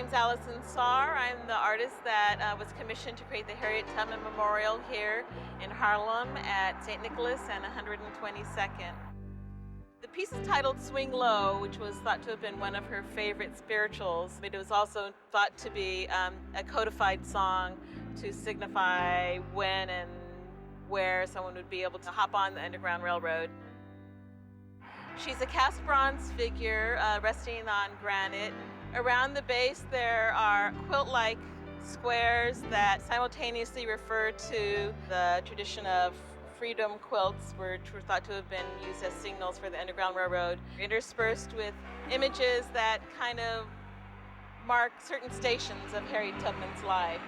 name's Alison Saar. I'm the artist that was commissioned to create the Harriet Tubman Memorial here in Harlem at St. Nicholas and 122nd. The piece is titled Swing Low, which was thought to have been one of her favorite spirituals. It was also thought to be a codified song to signify when and where someone would be able to hop on the Underground Railroad. She's a cast bronze figure resting on granite. Around the base there are quilt-like squares that simultaneously refer to the tradition of freedom quilts, which were thought to have been used as signals for the Underground Railroad, interspersed with images that kind of mark certain stations of Harriet Tubman's life.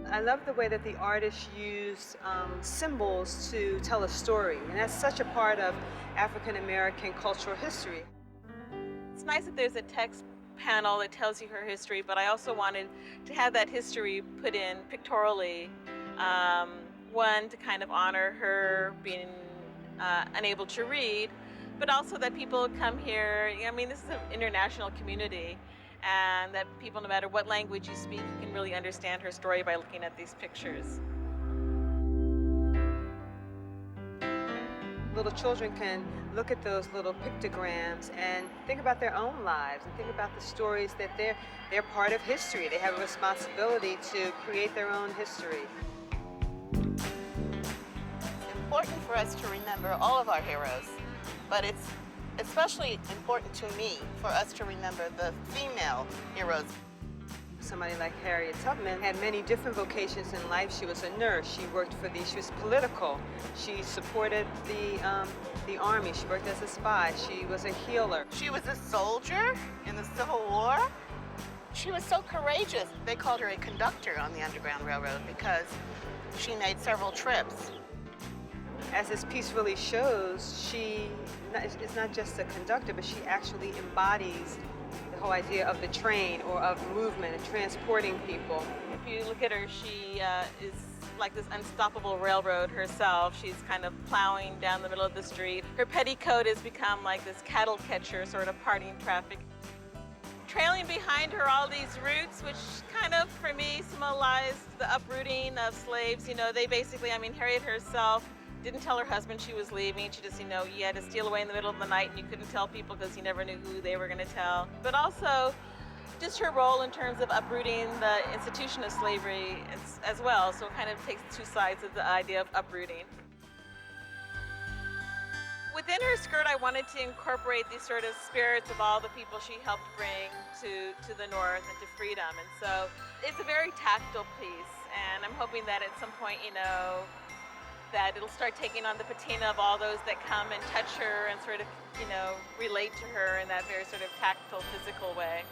I love the way that the artist used symbols to tell a story, and that's such a part of African American cultural history. It's nice that there's a text panel that tells you her history, but I also wanted to have that history put in pictorially. One, to kind of honor her being unable to read, but also that people come here. I mean, this is an international community, and that people, no matter what language you speak, you can really understand her story by looking at these pictures. Little children can look at those little pictograms and think about their own lives and think about the stories that they're part of history. They have a responsibility to create their own history. It's important for us to remember all of our heroes, but it's especially important to me for us to remember the female heroes. Somebody like Harriet Tubman had many different vocations in life. She was a nurse. She was political. She supported the army. She worked as a spy. She was a healer. She was a soldier in the Civil War. She was so courageous. They called her a conductor on the Underground Railroad because she made several trips. As this piece really shows, she is not just a conductor, but she actually embodies the whole idea of the train or of movement and transporting people. If you look at her, she is like this unstoppable railroad herself. She's kind of plowing down the middle of the street. Her petticoat has become like this cattle catcher, sort of parting traffic. Trailing behind her all these roots, which kind of, for me, symbolized the uprooting of slaves. You know, they basically, I mean, Harriet herself didn't tell her husband she was leaving. She just, you had to steal away in the middle of the night and you couldn't tell people because you never knew who they were going to tell. But also, just her role in terms of uprooting the institution of slavery as well. So it kind of takes two sides of the idea of uprooting. Within her skirt, I wanted to incorporate these sort of spirits of all the people she helped bring to the North and to freedom. And so it's a very tactile piece, and I'm hoping that at some point, that it'll start taking on the patina of all those that come and touch her and sort of, relate to her in that very sort of tactile, physical way.